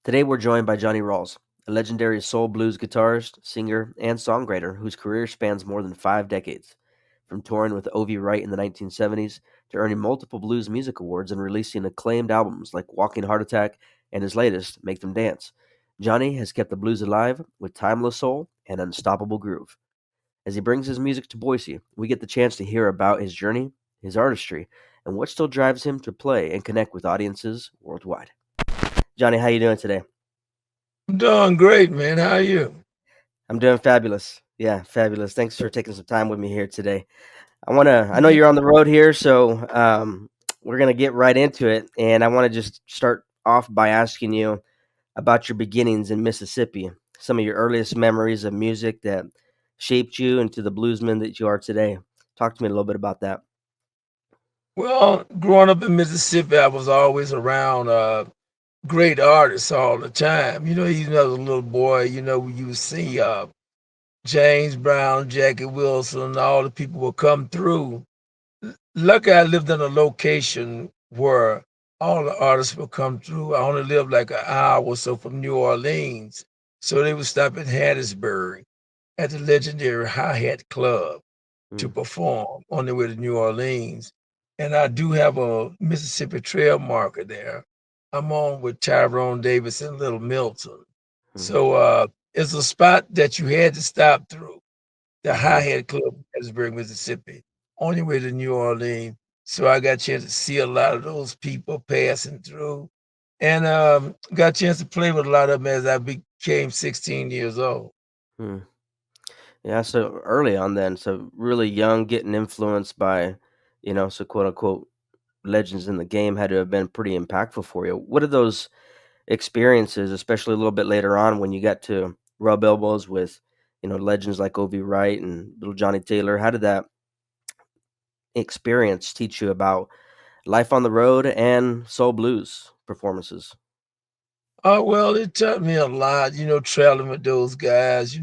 Today we're joined by Johnny Rawls, a legendary soul blues guitarist, singer, and songwriter whose career spans more than 5 decades. From touring with Wright in the 1970s to earning multiple blues music awards and releasing acclaimed albums like Walking Heart Attack and his latest, Make Them Dance, Johnny has kept the blues alive with timeless soul and unstoppable groove. As he brings his music to Boise, we get the chance to hear about his journey, his artistry, and what still drives him to play and connect with audiences worldwide. Johnny, how you doing today? I'm doing great, man. How are you? I'm doing fabulous. Yeah, fabulous. Thanks for taking some time with me here today. I know you're on the road here, so we're gonna get right into it. And I want to just start off by asking you about your beginnings in Mississippi, some of your earliest memories of music that shaped you into the bluesman that you are today. Talk to me a little bit about that. Well, growing up in Mississippi, I was always around great artists all the time. Even as a little boy, you would see James Brown, Jackie Wilson, and all the people would come through. Lucky I lived in a location where all the artists would come through. I only lived like an hour or so from New Orleans. So they would stop in Hattiesburg at the legendary Hi Hat Club to Mm, perform on their way to New Orleans. And I do have a Mississippi Trail marker there. I'm on with Tyrone Davis and Little Milton. mm, So it's a spot that you had to stop through, the Hi mm. Hat Club in Hattiesburg, Mississippi, on your way to New Orleans. So I got a chance to see a lot of those people passing through and got a chance to play with a lot of them as I became 16 years old. Mm. Yeah, so early on then, so really young, getting influenced by, so quote unquote legends in the game had to have been pretty impactful for you. What are those experiences, especially a little bit later on when you got to rub elbows with, legends like Ovi Wright and little Johnny Taylor? How did that experience teach you about life on the road and soul blues performances? Oh, well, it taught me a lot, traveling with those guys,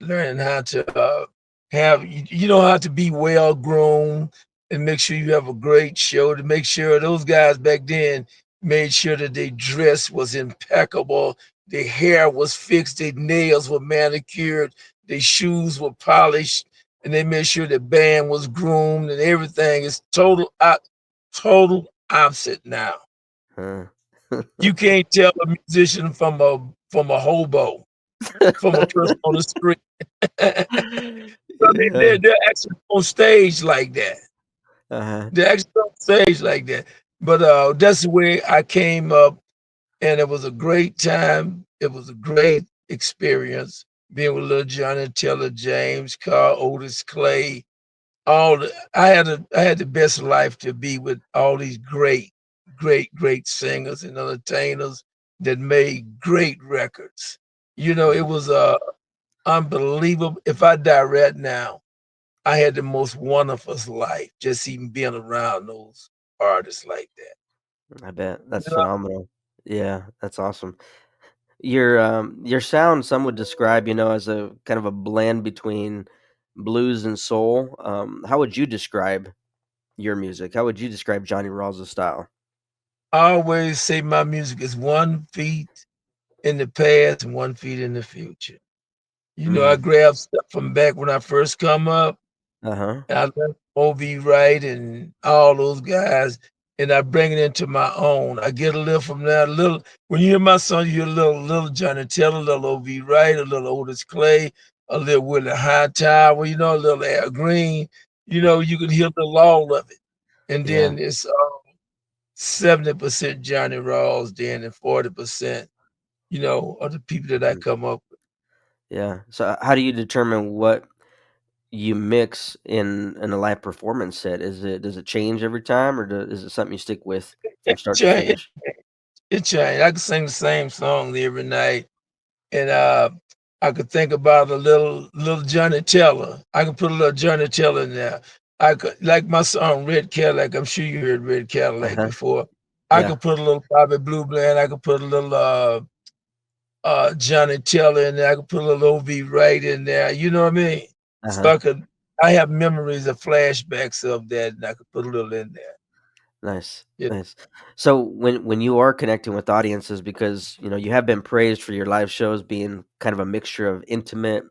learning how to how to be well grown and make sure you have a great show to make sure those guys back then made sure that their dress was impeccable, their hair was fixed, their nails were manicured, their shoes were polished, and they made sure the band was groomed and everything is total opposite now. Huh. You can't tell a musician from a hobo, from a person on the street. So Yeah. they're actually on stage like that. Uh-huh. They're actually on stage like that. But that's the way I came up, and it was a great time. It was a great experience being with little Johnny Taylor, James, Carl, Otis Clay. I had the best life to be with all these great singers and entertainers that made great records. It Mm. was unbelievable. If I die right now, I had the most wonderful life just even being around those artists like that. I bet that's You know, phenomenal. Yeah, that's awesome. Your sound, some would describe, as a kind of a blend between blues and soul. How would you describe your music? How would you describe Johnny Rawls' style? I always say my music is 1 feet in the past and 1 feet in the future. I Mm. grab stuff from back when I first come up. Uh-huh. I left O.V. Wright and all those guys, and I bring it into my own. I get a little from that. A little when you hear my song, you hear a little Johnny Taylor, a little O.V. Wright, a little Otis Clay, a little Willie Hightower, a little Al Green. You can hear the all of it, and Yeah. then it's 70% Johnny Rawls, then and 40%, of the people that I Mm. come up with. Yeah. So how do you determine what you mix in a live performance set? Does it change every time, or is it something you stick with from It start to changed. finish? It changed. I could sing the same song every night and I could think about a little Johnny Teller. I could put a little Johnny Teller in there. I could like my song Red Cadillac. I'm sure you heard Red Cadillac Uh-huh. before. I Yeah. could put a little Bobby Blue Bland. I could put a little Johnny Teller in there. I could put a little OV Wright in there. You know what I mean? So Uh-huh. I have memories of flashbacks of that, and I could put a little in there. Nice, Yeah. nice. So when you are connecting with audiences, because you have been praised for your live shows being kind of a mixture of intimate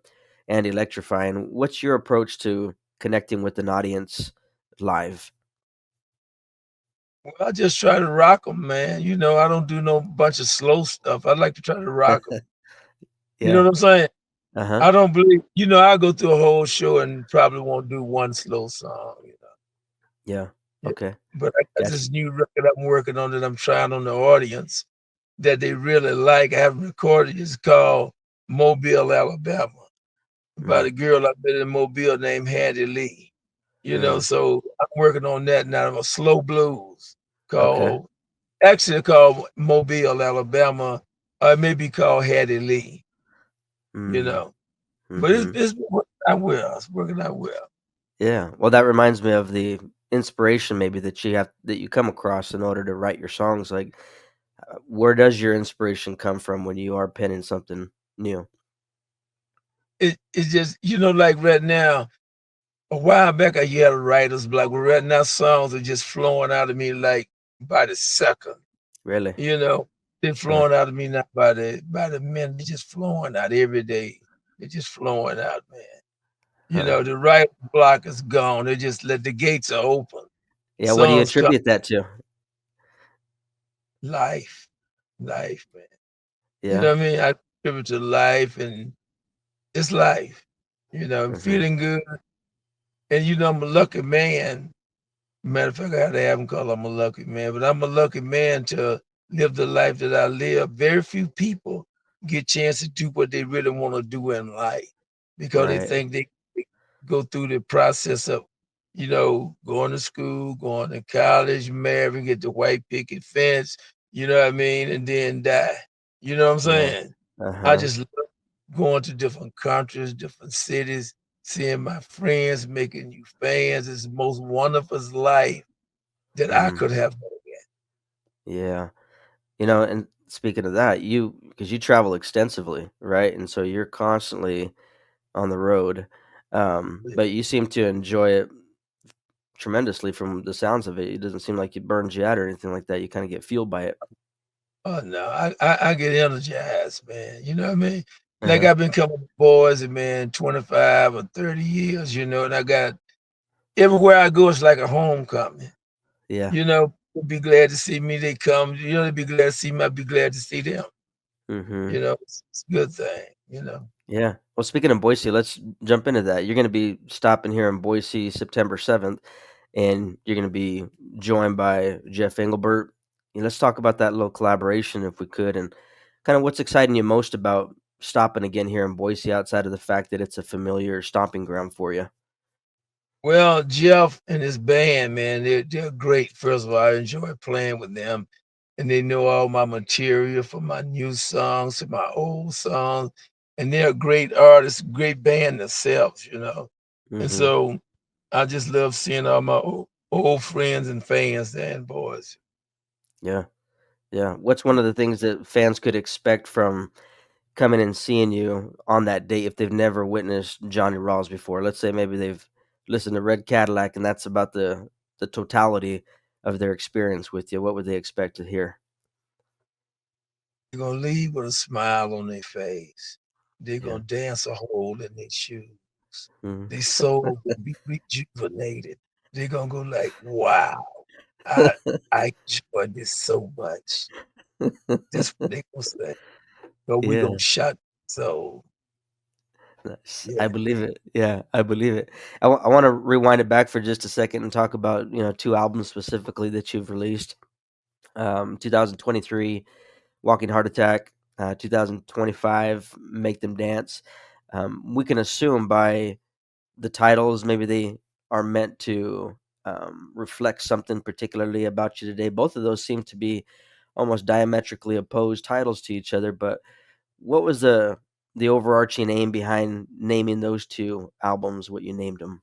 and electrifying. What's your approach to connecting with an audience live? Well, I just try to rock them, man. I don't do no bunch of slow stuff. I like to try to rock them. You know Yeah. what I'm saying? Uh huh. I don't believe I go through a whole show and probably won't do one slow song. Yeah. Yeah. Okay. But I got Gotcha. this new record I'm working on that I'm trying on the audience that they really like. I haven't recorded. It's called Mobile, Alabama, about Mm, a girl I met in Mobile named Hattie Lee. mm, So I'm working on that now. A slow blues okay. called actually called Mobile, Alabama. Or maybe called Hattie Lee, you Mm, know. But it's mm-hmm. it's working out well. It's working out well. Yeah. Well, that reminds me of the inspiration maybe that you come across in order to write your songs. Like, where does your inspiration come from when you are penning something new? It's just like right now. A while back, I had a writer's block. But right now, songs are just flowing out of me like by the second. Really? You know, they're Uh, flowing out of me not by the minute. They're just flowing out every day. They're just flowing out, man. huh. The writer's block is gone. They just let the gates are open. Yeah. What do you Songs come attribute that to? life, life, man. You Yeah. know what I mean? I attribute to life, and it's life. I'm Mm-hmm. feeling good, and I'm a lucky man. Matter of fact, I had to have him call I'm a lucky man, but I'm a lucky man to live the life that I live. Very few people get a chance to do what they really want to do in life because they Right. think they go through the process of, going to school, going to college, marry, get the white picket fence, you know what I mean, and then die. You know what I'm Yeah. saying? Uh I huh. just love going to different countries, different cities, seeing my friends, making new fans. It's the most wonderful life that I Mm, could have. yeah. And speaking of that, because you travel extensively, right? And so you're constantly on the road. But you seem to enjoy it tremendously from the sounds of it. It doesn't seem like it burns you out or anything like that. You kind of get fueled by it. Oh no, I get energized, man. You know what I mean? Uh Like huh. I've been coming to Boise, man, 25 or 30 years, and I got everywhere I go, it's like a homecoming. Yeah. They'll be glad to see me. They come, they be glad to see me. I'll be glad to see them. Mm-hmm. It's a good thing. Yeah. Well, speaking of Boise, let's jump into that. You're going to be stopping here in Boise September 7th, and you're going to be joined by Jeff Engelbert. Let's talk about that little collaboration, if we could, and kind of what's exciting you most about stopping again here in Boise outside of the fact that it's a familiar stomping ground for you. Well, Jeff and his band, man, they're great. First of all, I enjoy playing with them, and they know all my material from my new songs to my old songs, and they're great artists, great band themselves. And Mm-hmm. so I just love seeing all my old friends and fans there in Boys. Yeah. Yeah. What's one of the things that fans could expect from coming and seeing you on that date if they've never witnessed Johnny Rawls before? Let's say maybe they've listened to Red Cadillac and that's about the totality of their experience with you. What would they expect to hear? They're gonna leave with a smile on their face. They're Yeah. gonna dance a hole in their shoes. Mhm. Their soul gonna be rejuvenated. They're gonna go like, "Wow, I I enjoyed this so much." That's what they gonna say. So we Yeah. gonna shut so Nice. yeah. I believe it. Yeah, I believe it. I want to rewind it back for just a second and talk about two albums specifically that you've released. 2023, Walking Heart Attack. 2025, Make Them Dance. We can assume by the titles maybe they are meant to reflect something particularly about you today. Both of those seem to be almost diametrically opposed titles to each other, but what was the overarching aim behind naming those 2 albums what you named them?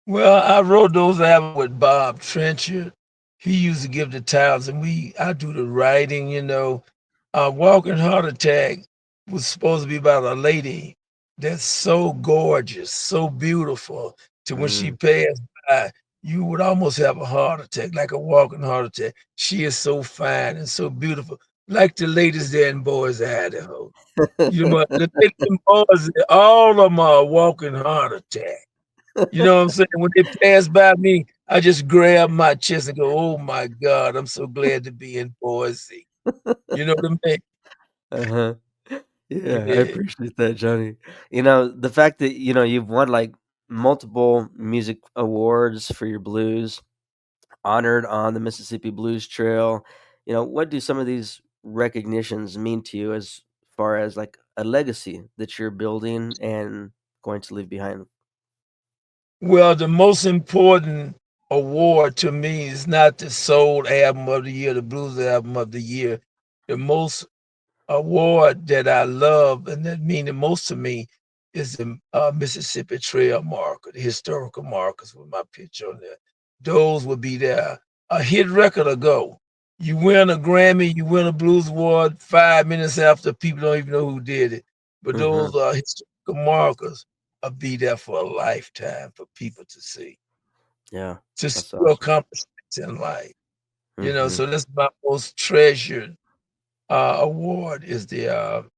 Well, I wrote those albums with Bob Trenchard. He used to give the titles, and I do the writing. Walking Heart Attack was supposed to be about a lady that's so gorgeous, so beautiful, to when she Mm, passed by. you would almost have a heart attack, like a walking heart attack. She is so fine and so beautiful, like the ladies there in Boise, Idaho. You know, the ladies in Boise, all of them are a walking heart attack. You know what I'm saying? When they pass by me, I just grab my chest and go, "Oh my God, I'm so glad to be in Boise." You know what I mean? Uh-huh. Yeah, I Yeah. appreciate that, Johnny. The fact that, you've won like multiple music awards for your blues, honored on the Mississippi Blues Trail. What do some of these recognitions mean to you as far as like a legacy that you're building and going to leave behind? Well, the most important award to me is not the soul album of the year, the blues album of the year. The most award that I love and that mean the most to me is the Mississippi Trail marker, the historical markers with my picture on there. Those would be there. A hit record ago, you win a Grammy, you win a blues award 5 minutes after people don't even know who did it. But Mhm. those historical markers will be there for a lifetime for people Yeah. to see That's your awesome. accomplishments in life. Mhm. So that's my most treasured award is the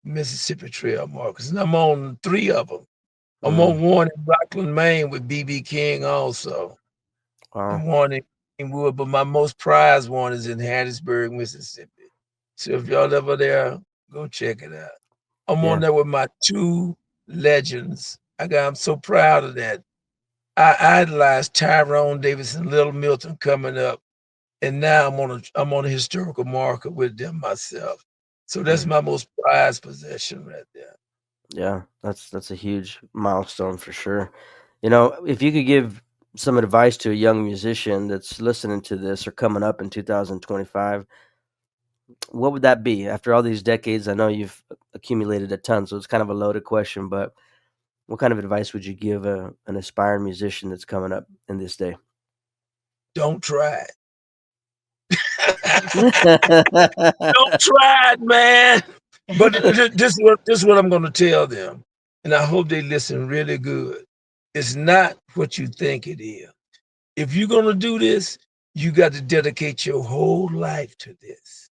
Mississippi Trail Markers, and I'm on 3 of them. I'm Mm. on one in Rockland, Maine with BB King also, Wow. and one in Greenwood, but my most prized one is in Hattiesburg, Mississippi. So if y'all ever there, go check it out. I'm on Yeah. there with my 2 legends. I'm so proud of that. I idolized Tyrone Davis and Little Milton coming up, and now I'm on a historical marker with them myself. So that's Mm. my most prized possession right there. Yeah. That's a huge milestone for sure. If you could give some advice to a young musician that's listening to this or coming up in 2025, what would that be? After all these decades, I know you've accumulated a ton, so it's kind of a loaded question, but what kind of advice would you give an aspiring musician that's coming up in this day? Don't try it. Don't try it, man. But this is what I'm gonna tell them, and I hope they listen really good. It's not what you think it is. If you're gonna do this, you got to dedicate your whole life to this.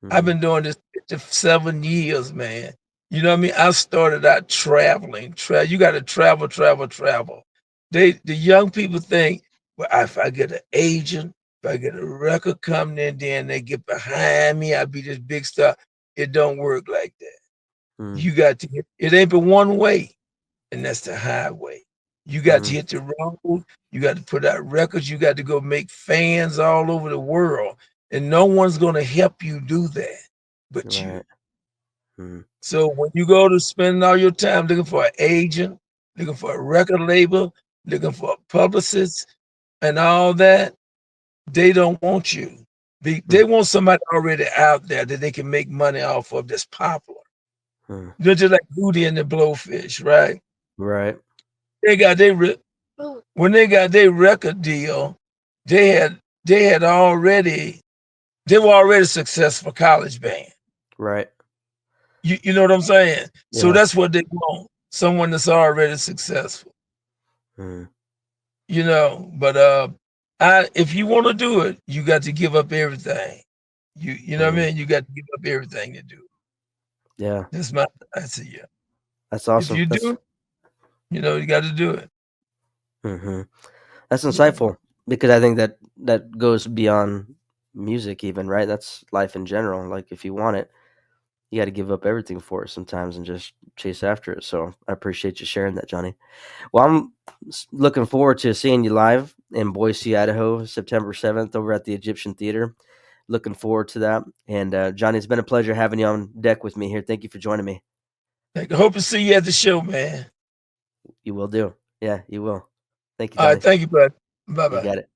I've Mm, been doing this 57 years, man. You know what I mean? I started out traveling. You got to travel, travel, travel. The young people think, well, if I get an agent, if I get a record company, and then they get behind me, I'll be this big star. It don't work like that. mm, You got to hit, it ain't but one way, and that's the highway. You got to mhm. hit the road. You got to put out records. You got to go make fans all over the world. And no one's going to help you do that but you. Right. Mm, So when you go to spending all your time looking for an agent, looking for a record label, looking for a publicist, and all that, they don't want you. They mm, want somebody already out there that they can make money off of that's popular. mm. They're just like Gordie and the Blowfish, right? Right. They got their when they got their record deal, they had they were already a successful college band. Right. You know what I'm saying? So Yeah. that's what they want. Someone that's already successful. Mm, But if you want to do it, you got to give up everything. You know what I mm. mean? You got to give up everything to do it. Yeah. That's my advice to you. That's If awesome. you do, you got to do it. Mhm. That's Yeah. insightful because I think that goes beyond music even, right? That's life in general. Like if you want it, you got to give up everything for it sometimes and just chase after it. So I appreciate you sharing that, Johnny. Well, I'm looking forward to seeing you live in Boise, Idaho, September 7th over at the Egyptian Theater. Looking forward to that. And Johnny, it's been a pleasure having you on deck with me here. Thank you for joining me. I hope to see you at the show, man. You will do. Yeah, you will. Thank you, All right, Johnny. thank you, bud. Bye You bye. got it.